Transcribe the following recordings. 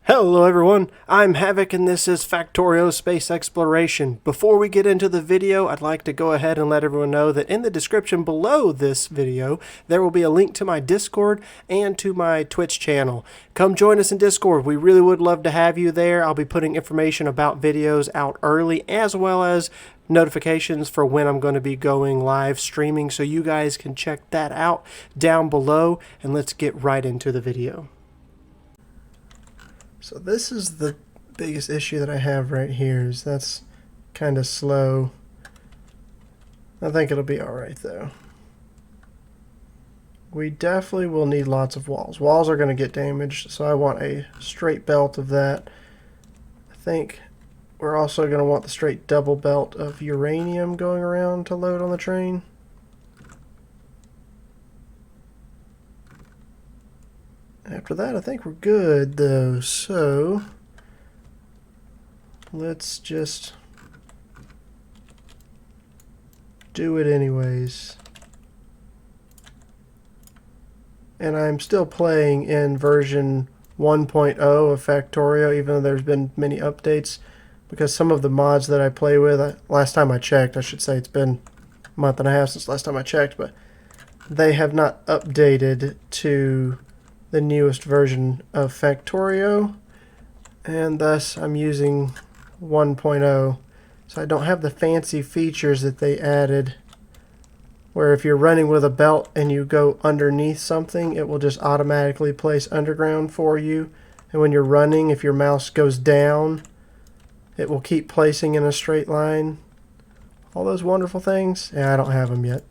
Hello everyone, I'm Havoc and this is Factorio Space Exploration. Before we get into the video, I'd like to go ahead and let everyone know that in the description below this video, there will be a link to my Discord and to my Twitch channel. Come join us in Discord. We really would love to have you there. I'll be putting information about videos out early as well as notifications for when I'm going to be going live streaming, so you guys can check that out down below, and let's get right into the video. So this is the biggest issue that I have right here, is that's kind of slow. I think it'll be alright though. We definitely will need lots of walls. Walls are going to get damaged, so I want a straight belt of that. I think we're also going to want the straight double belt of uranium going around to load on the train. After that, I think we're good though, so let's just do it anyways. And I'm still playing in version 1.0 of Factorio, even though there's been many updates, because some of the mods that I play with, last time I checked, I should say it's been a month and a half since last time I checked, but they have not updated to the newest version of Factorio, and thus I'm using 1.0, so I don't have the fancy features that they added, where if you're running with a belt and you go underneath something, it will just automatically place underground for you, and when you're running, if your mouse goes down, it will keep placing in a straight line. All those wonderful things. Yeah, I don't have them yet.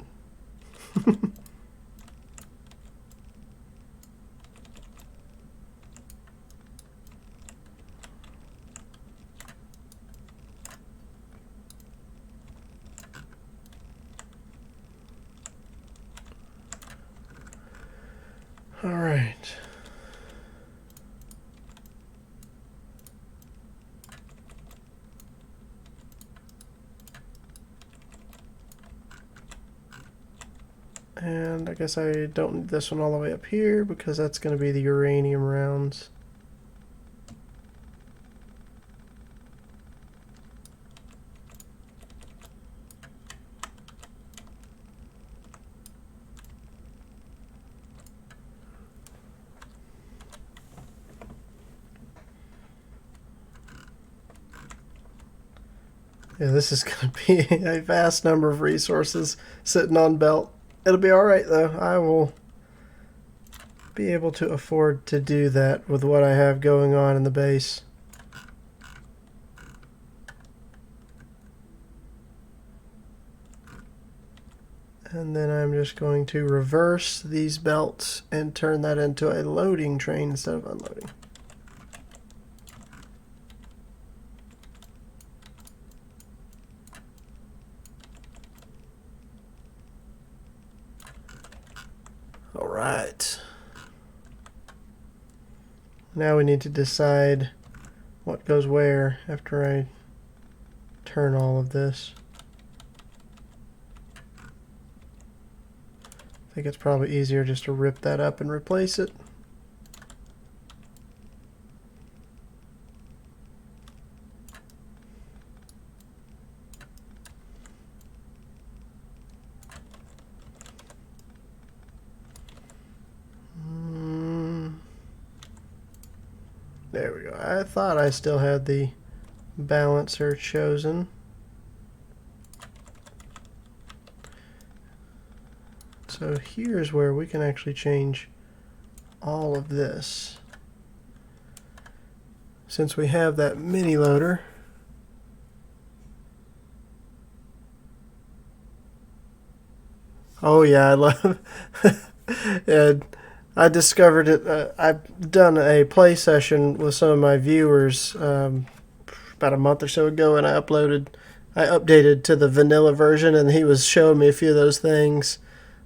All right. And I guess I don't need this one all the way up here because that's going to be the uranium rounds. Yeah, this is going to be a vast number of resources sitting on belt. It'll be alright though. I will be able to afford to do that with what I have going on in the base. And then I'm just going to reverse these belts and turn that into a loading train instead of unloading. All right. Now we need to decide what goes where after I turn all of this. I think it's probably easier just to rip that up and replace it. There we go. I thought I still had the balancer chosen. So here's where we can actually change all of this. Since we have that mini loader, oh yeah, I love and I discovered it. I've done a play session with some of my viewers about a month or so ago, and I updated to the vanilla version, and he was showing me a few of those things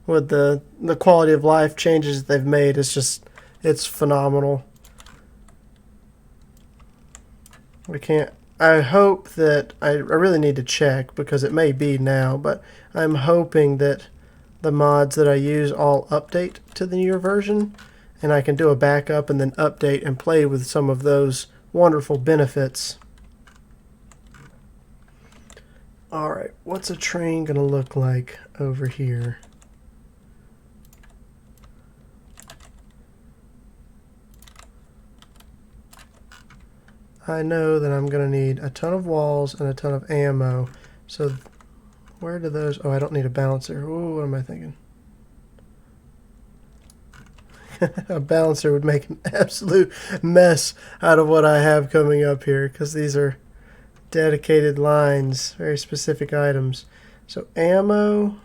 with the quality of life changes that they've made. It's phenomenal. I hope that, I really need to check because it may be now, but I'm hoping that the mods that I use all update to the newer version, and I can do a backup and then update and play with some of those wonderful benefits. Alright, what's a train going to look like over here? I know that I'm going to need a ton of walls and a ton of ammo. So where do those... Oh, I don't need a balancer. Ooh, what am I thinking? A balancer would make an absolute mess out of what I have coming up here, because these are dedicated lines, very specific items. So ammo...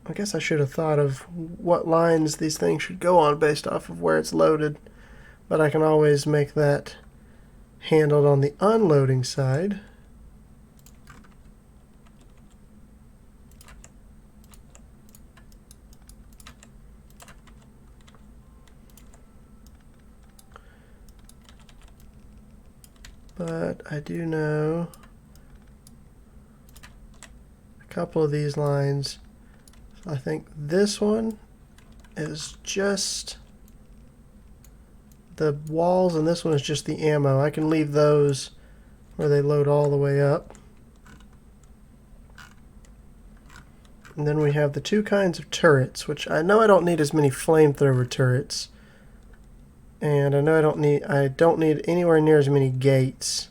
I guess I should have thought of what lines these things should go on based off of where it's loaded, but I can always make that handled on the unloading side. But I do know a couple of these lines. I think this one is just the walls and this one is just the ammo. I can leave those where they load all the way up. And then we have the two kinds of turrets, which I know I don't need as many flamethrower turrets. And I know I don't need anywhere near as many gates.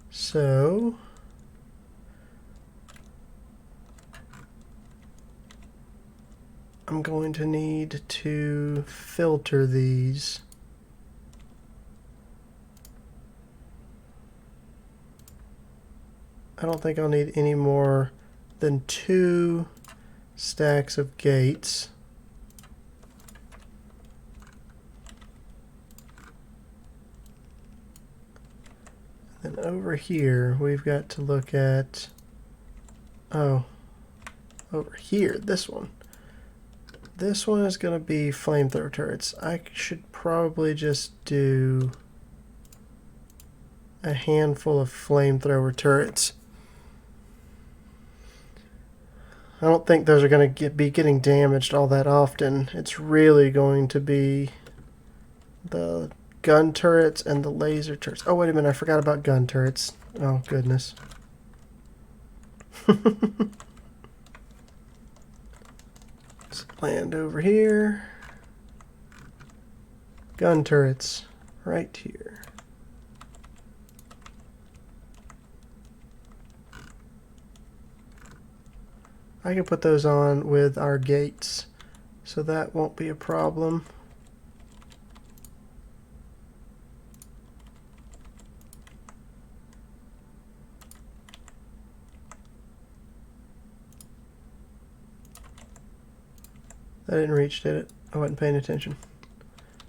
So I'm going to need to filter these. I don't think I'll need any more than 2 stacks of gates. And over here, we've got to look at, oh, over here, this one. This one is going to be flamethrower turrets. I should probably just do a handful of flamethrower turrets. I don't think those are going to be getting damaged all that often. It's really going to be the gun turrets and the laser turrets. Oh, wait a minute. I forgot about gun turrets. Oh, goodness. Let's land over here. Gun turrets right here. I can put those on with our gates, so that won't be a problem. That didn't reach, did it? I wasn't paying attention.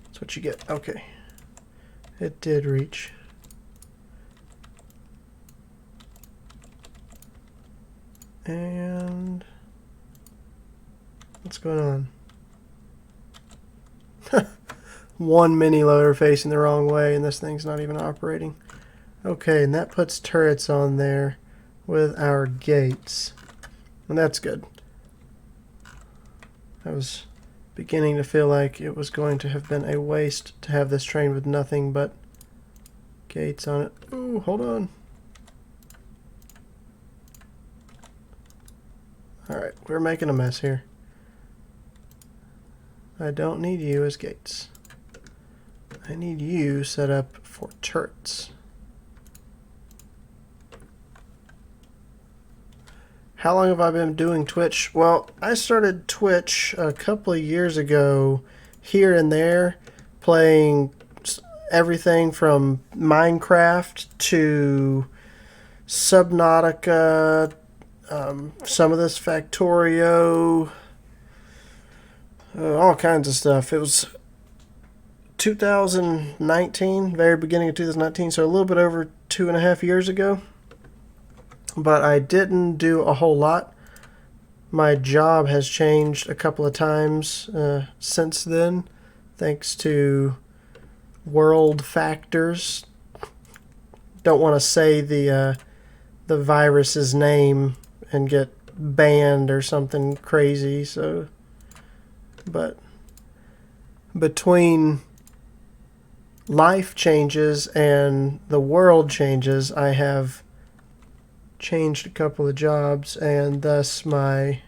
That's what you get. Okay. It did reach. And what's going on? One mini loader facing the wrong way and this thing's not even operating. Okay, and that puts turrets on there with our gates. And that's good. I was beginning to feel like it was going to have been a waste to have this train with nothing but gates on it. Ooh, hold on. Alright, we're making a mess here. I don't need you as gates. I need you set up for turrets. How long have I been doing Twitch? Well, I started Twitch a couple of years ago, here and there, playing everything from Minecraft to Subnautica, some of this Factorio, all kinds of stuff. It was 2019, very beginning of 2019, so a little bit over 2.5 years ago. But I didn't do a whole lot. My job has changed a couple of times since then, thanks to world factors. Don't want to say the virus's name and get banned or something crazy. So, but between life changes and the world changes, I have changed a couple of jobs, and thus my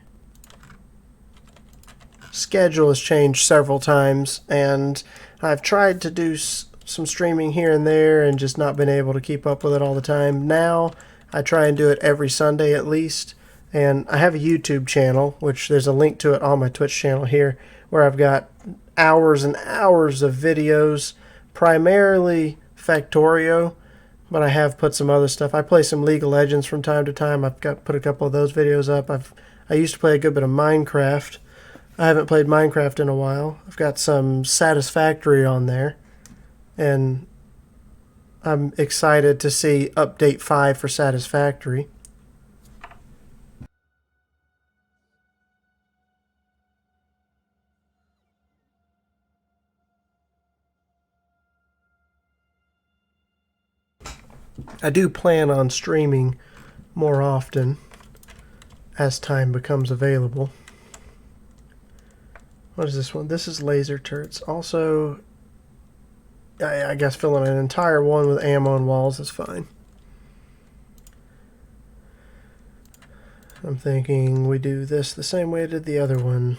schedule has changed several times, and I've tried to do some streaming here and there and just not been able to keep up with it all the time. Now I try and do it every Sunday at least, and I have a YouTube channel, which there's a link to it on my Twitch channel here, where I've got hours and hours of videos, primarily Factorio, but I have put some other stuff. I play some League of Legends from time to time. I've put a couple of those videos up. I used to play a good bit of Minecraft. I haven't played Minecraft in a while. I've got some Satisfactory on there, and I'm excited to see update 5 for Satisfactory. I do plan on streaming more often as time becomes available. What is this one? This is laser turrets. Also, I guess filling an entire one with ammo and walls is fine. I'm thinking we do this the same way I did the other one.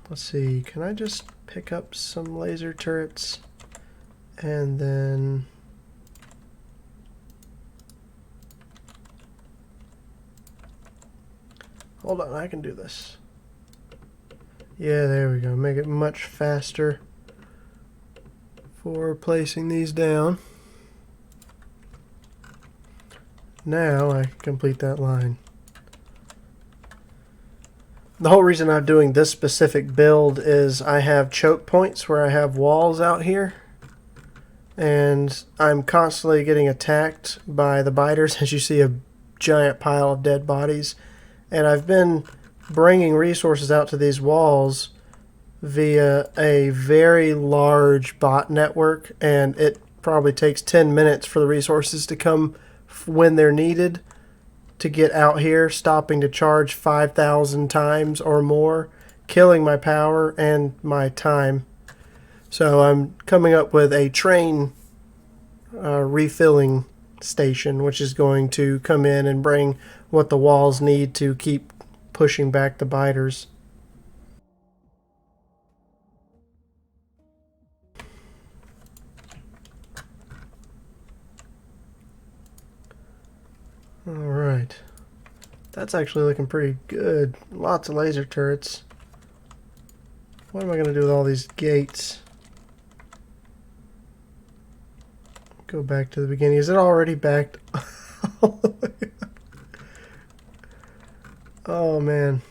Let's see, can I just pick up some laser turrets and then... Hold on, I can do this. Yeah, there we go. Make it much faster for placing these down. Now I complete that line. The whole reason I'm doing this specific build is I have choke points where I have walls out here, and I'm constantly getting attacked by the biters, as you see a giant pile of dead bodies. And I've been bringing resources out to these walls via a very large bot network, and it probably takes 10 minutes for the resources to come when they're needed to get out here, stopping to charge 5,000 times or more, killing my power and my time. So I'm coming up with a train refilling station, which is going to come in and bring what the walls need to keep pushing back the biters. Alright. That's actually looking pretty good. Lots of laser turrets. What am I going to do with all these gates? Go back to the beginning. Is it already backed? Oh man.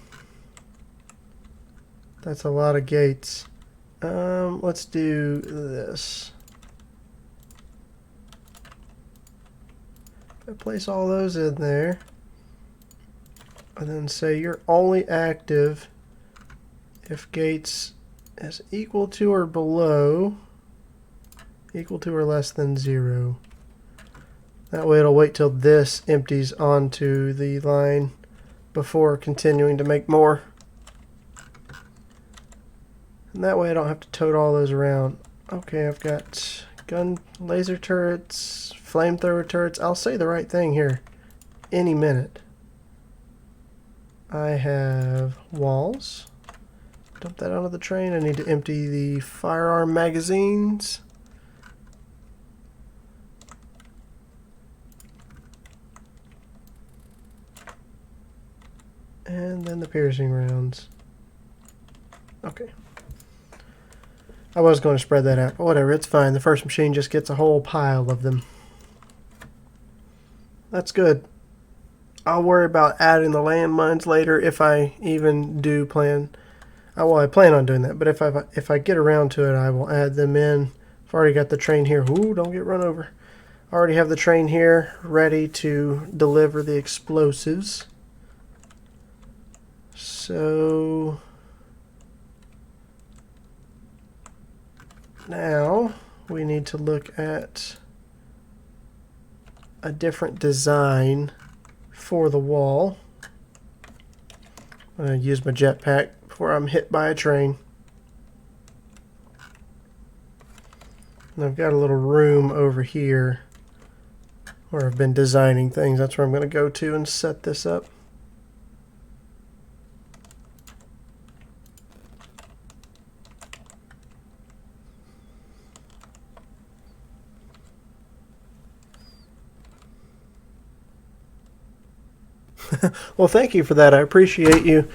That's a lot of gates. Let's do this. I place all those in there, and then say you're only active if gates is equal to or below, equal to or less than 0. That way it'll wait till this empties onto the line before continuing to make more. And that way I don't have to tote all those around. Okay, I've got gun laser turrets, flamethrower turrets. I'll say the right thing here any minute. I have walls. Dump that onto the train. I need to empty the firearm magazines. And then the piercing rounds. Okay. I was going to spread that out, but whatever, it's fine. The first machine just gets a whole pile of them. That's good. I'll worry about adding the landmines later if I even do plan. Well, I plan on doing that, but if I get around to it, I will add them in. I've already got the train here. Ooh, don't get run over. I already have the train here ready to deliver the explosives. So now we need to look at a different design for the wall. I'm going to use my jetpack before I'm hit by a train. And I've got a little room over here where I've been designing things. That's where I'm going to go to and set this up. Well, thank you for that. I appreciate you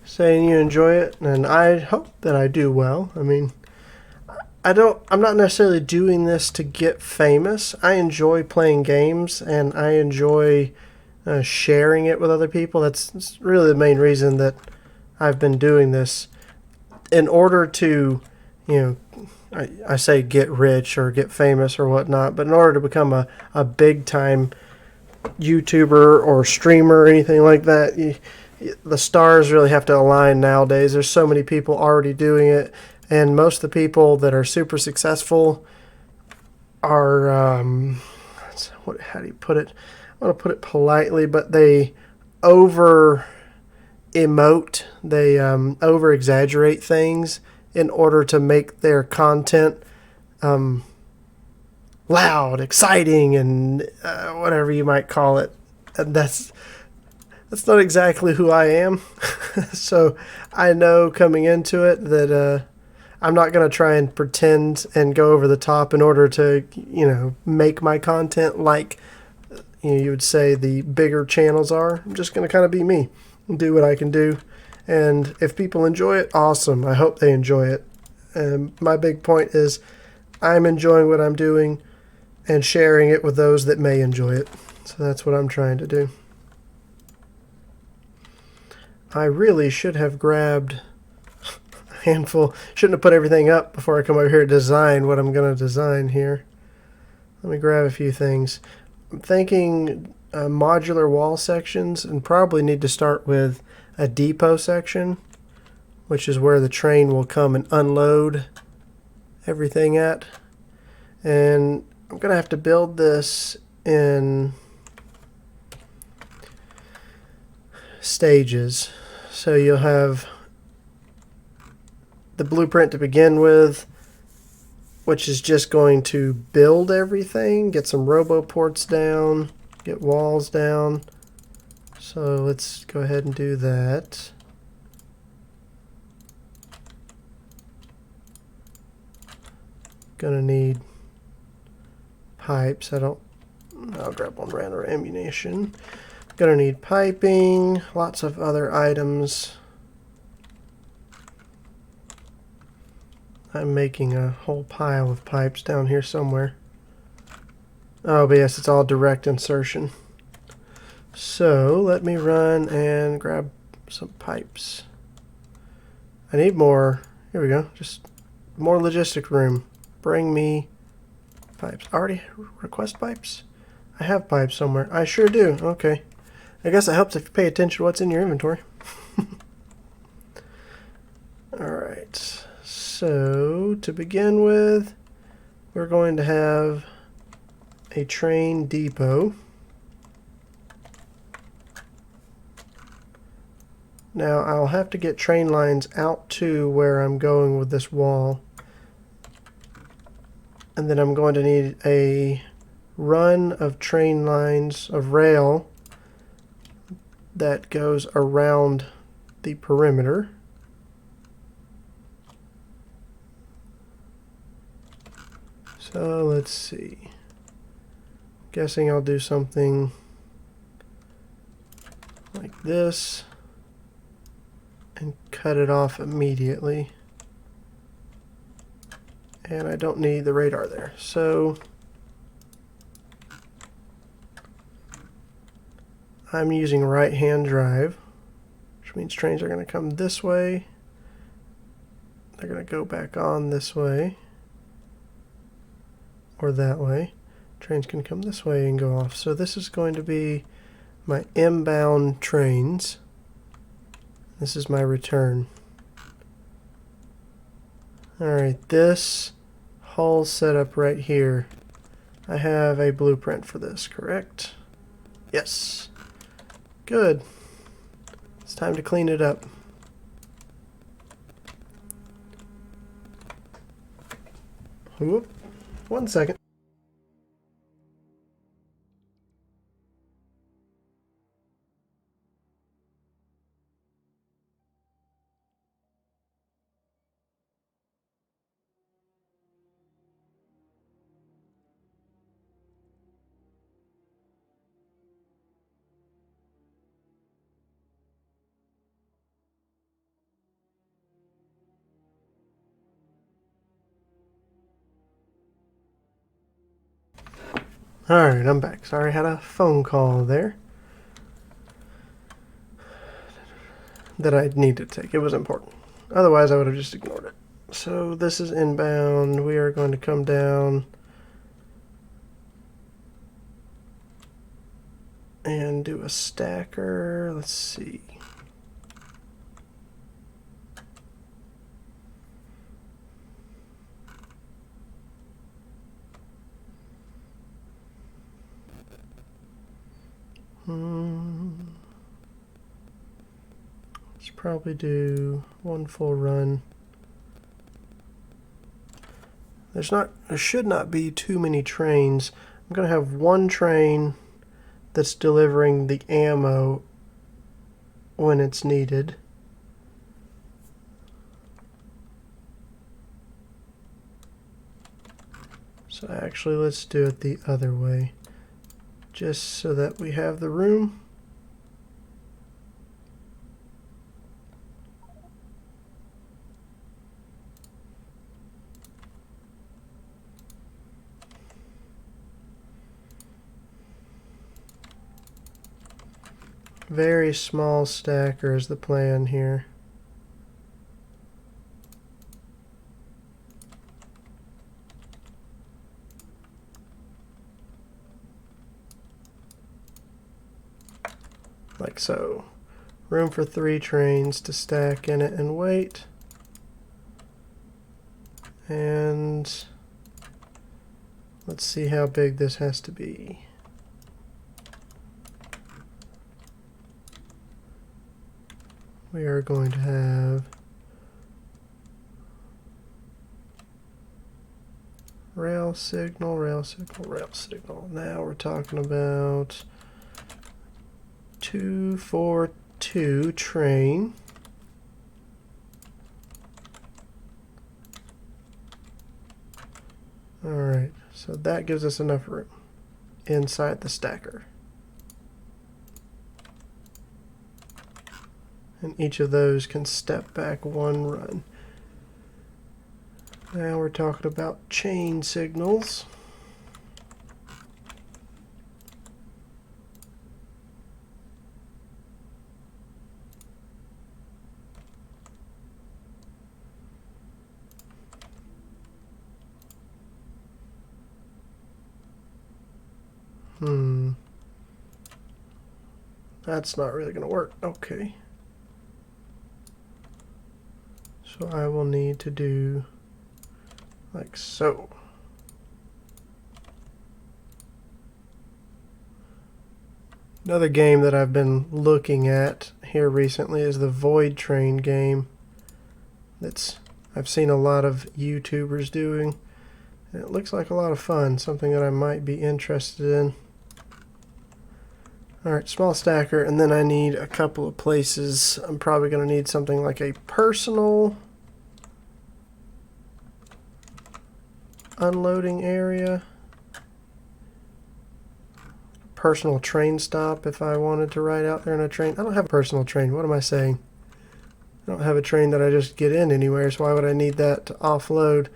saying you enjoy it, and I hope that I do well. I mean, I'm not necessarily doing this to get famous. I enjoy playing games, and I enjoy sharing it with other people. That's really the main reason that I've been doing this. In order to, I say get rich or get famous or whatnot, but in order to become a big time YouTuber or streamer or anything like that, the stars really have to align nowadays. There's so many people already doing it, and most of the people that are super successful are, how do you put it? I want to put it politely, but they over emote, they over exaggerate things in order to make their content loud, exciting, and whatever you might call it. And that's not exactly who I am. So I know coming into it that I'm not going to try and pretend and go over the top in order to, make my content like you would say the bigger channels are. I'm just going to kind of be me and do what I can do. And if people enjoy it, awesome. I hope they enjoy it. And my big point is I'm enjoying what I'm doing and sharing it with those that may enjoy it. So that's what I'm trying to do. I really should have grabbed a handful. Shouldn't have put everything up before I come over here to design what I'm going to design here. Let me grab a few things. I'm thinking modular wall sections, and probably need to start with a depot section, which is where the train will come and unload everything at. And I'm going to have to build this in stages. So you'll have the blueprint to begin with, which is just going to build everything, get some roboports down, get walls down. So let's go ahead and do that. Gonna need pipes. I'll grab one random ammunition. Gonna need piping, lots of other items. I'm making a whole pile of pipes down here somewhere. Oh, but yes, it's all direct insertion. So let me run and grab some pipes. I need more. Here we go. Just more logistic room. Bring me pipes. Already request pipes? I have pipes somewhere. I sure do. Okay. I guess it helps if you pay attention to what's in your inventory. Alright. So, to begin with, we're going to have a train depot. Now, I'll have to get train lines out to where I'm going with this wall. And then I'm going to need a run of train lines of rail that goes around the perimeter. So let's see. Guessing I'll do something like this and cut it off immediately. And I don't need the radar there. So I'm using right-hand drive, which means trains are going to come this way. They're going to go back on this way or that way. Trains can come this way and go off. So this is going to be my inbound trains. This is my return. Alright, this hull setup right here. I have a blueprint for this, correct? Yes. Good. It's time to clean it up. Whoop. 1 second. Alright, I'm back. Sorry, I had a phone call there that I needed to take. It was important. Otherwise, I would have just ignored it. So this is inbound. We are going to come down and do a stacker. Let's see. Let's probably do 1 full run. There should not be too many trains. I'm going to have 1 train that's delivering the ammo when it's needed. So actually, let's do it the other way, just so that we have the room. Very small stacker is the plan here. Like so. Room for 3 trains to stack in it and wait. And let's see how big this has to be. We are going to have rail signal, rail signal, rail signal. Now we're talking about 242 train. Alright, so that gives us enough room inside the stacker. And each of those can step back 1 run. Now we're talking about chain signals. That's not really going to work. Okay. So I will need to do like so. Another game that I've been looking at here recently is the Void Train game. I've seen a lot of YouTubers doing, and it looks like a lot of fun, something that I might be interested in. Alright, small stacker, and then I need a couple of places. I'm probably going to need something like a personal unloading area. Personal train stop if I wanted to ride out there in a train. I don't have a personal train. What am I saying? I don't have a train that I just get in anywhere, so why would I need that to offload?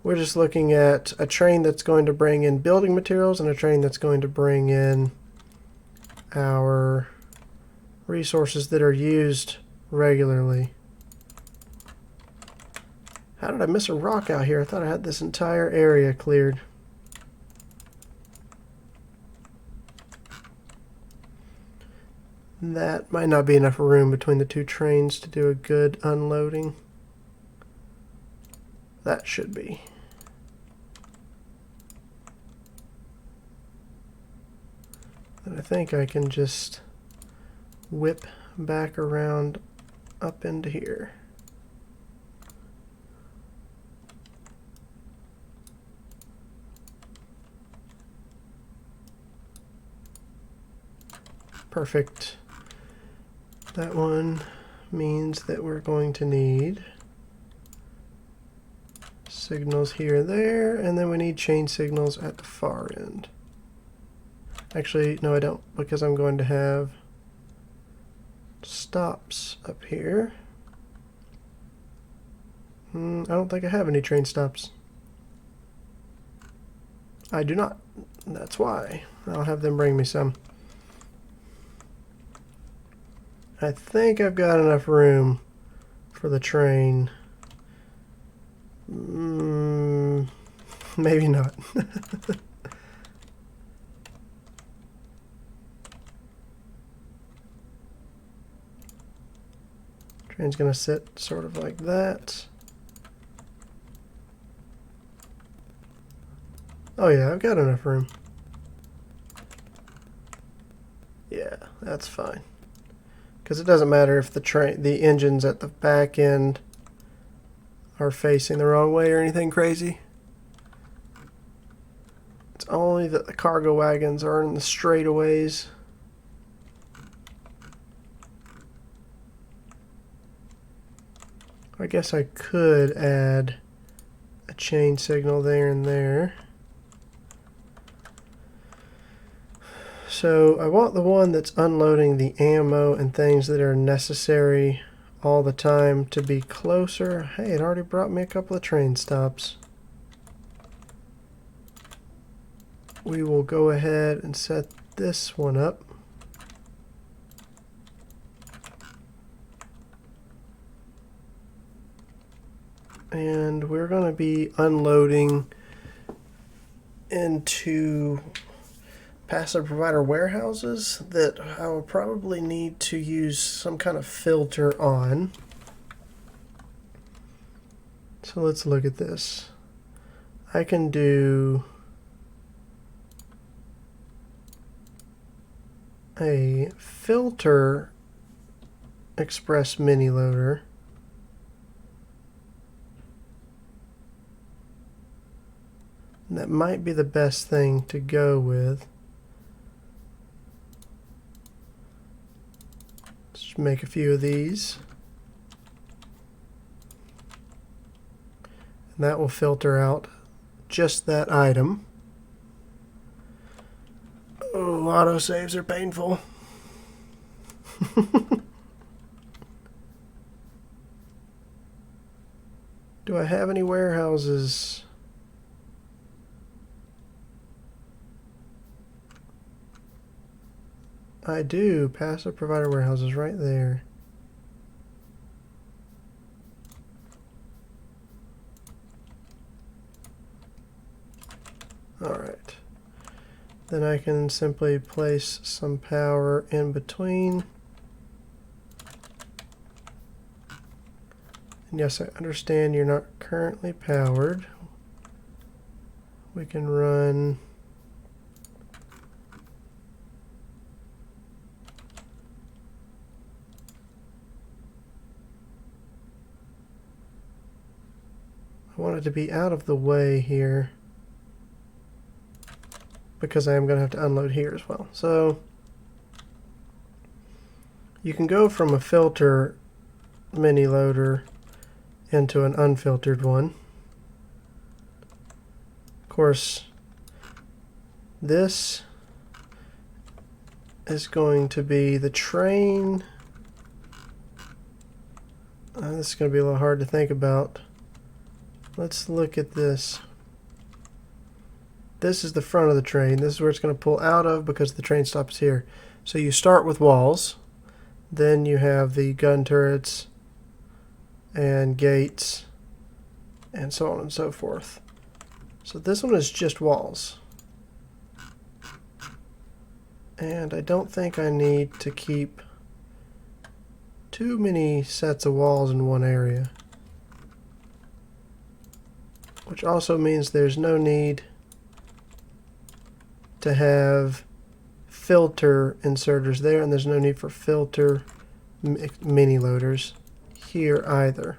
We're just looking at a train that's going to bring in building materials and a train that's going to bring in our resources that are used regularly. How did I miss a rock out here? I thought I had this entire area cleared. That might not be enough room between the 2 trains to do a good unloading. That should be. that I think I can just whip back around up into here. Perfect. That one means that we're going to need signals here and there, and then we need chain signals at the far end. Actually, no I don't, because I'm going to have stops up here. I don't think I have any train stops. I do not. That's why. I'll have them bring me some. I think I've got enough room for the train. Maybe not. Train's gonna sit sort of like that. Oh yeah, I've got enough room. Yeah, that's fine. Because it doesn't matter if the engines at the back end are facing the wrong way or anything crazy. It's only that the cargo wagons are in the straightaways. I guess I could add a chain signal there and there. So I want the one that's unloading the ammo and things that are necessary all the time to be closer. Hey, it already brought me a couple of train stops. We will go ahead and set this one up. And we're going to be unloading into passive provider warehouses that I will probably need to use some kind of filter on. So let's look at this. I can do a filter express mini loader. That might be the best thing to go with. Let's make a few of these. And that will filter out just that item. Oh, autosaves are painful. Do I have any warehouses? I do. Passive provider warehouses right there. Alright. Then I can simply place some power in between. And yes, I understand you're not currently powered. We can run I want it to be out of the way here because I am going to have to unload here as well. So you can go from a filter mini loader into an unfiltered one. Of course, this is going to be the train. This is going to be a little hard to think about. Let's look at this. This is the front of the train. This is where it's going to pull out of because the train stops here. So you start with walls. Then you have the gun turrets and gates and so on and so forth. So this one is just walls. And I don't think I need to keep too many sets of walls in one area. Which also means there's no need to have filter inserters there, and there's no need for filter mini loaders here either.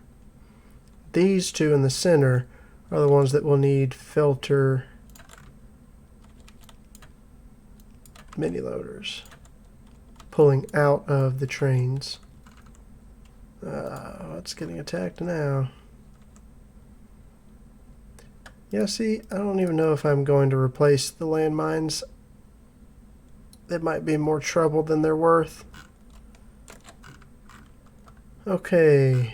These two in the center are the ones that will need filter mini loaders pulling out of the trains. It's getting attacked now. Yeah, see, I don't even know if I'm going to replace the landmines. They might be more trouble than they're worth. Okay,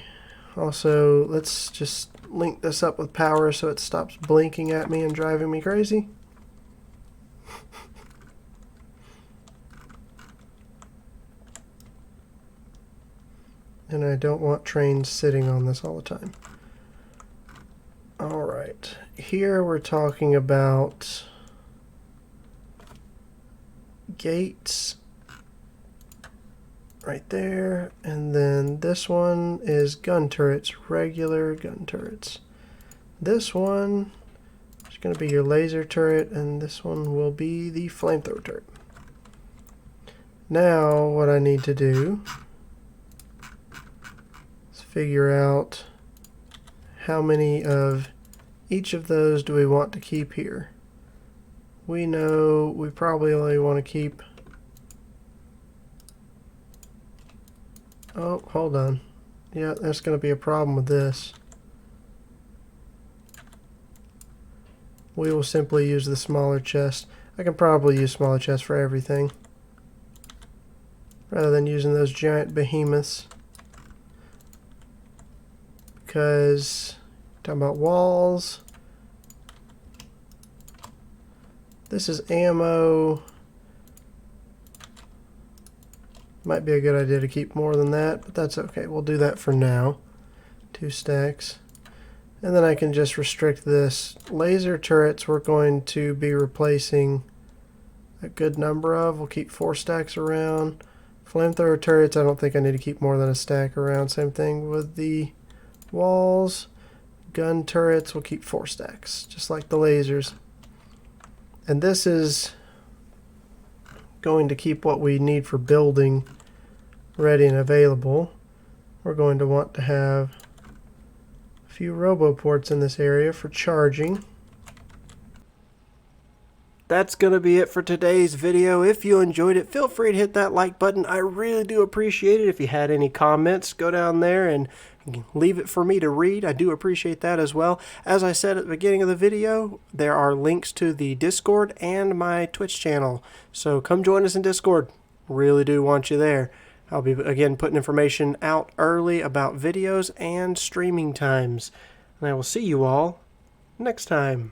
also let's just link this up with power so it stops blinking at me and driving me crazy. And I don't want trains sitting on this all the time. Alright, here we're talking about gates right there, and then this one is gun turrets, regular gun turrets. This one is going to be your laser turret, and this one will be the flamethrower turret. Now what I need to do is figure out how many of each of those do we want to keep here. We know we probably only want to keep... Oh, hold on. Yeah, there's going to be a problem with this. We will simply use the smaller chest. I can probably use smaller chests for everything, rather than using those giant behemoths. Because, talking about walls, this is ammo. Might be a good idea to keep more than that, but that's okay. We'll do that for now. 2 stacks. And then I can just restrict this. Laser turrets we're going to be replacing a good number of. We'll keep 4 stacks around. Flamethrower turrets, I don't think I need to keep more than a stack around. Same thing with the walls. Gun turrets, we'll keep 4 stacks, just like the lasers. And this is going to keep what we need for building ready and available. We're going to want to have a few roboports in this area for charging. That's going to be it for today's video. If you enjoyed it, feel free to hit that like button. I really do appreciate it. If you had any comments, go down there and leave it for me to read. I do appreciate that as well. As I said at the beginning of the video, there are links to the Discord and my Twitch channel. So come join us in Discord. Really do want you there. I'll be, again, putting information out early about videos and streaming times. And I will see you all next time.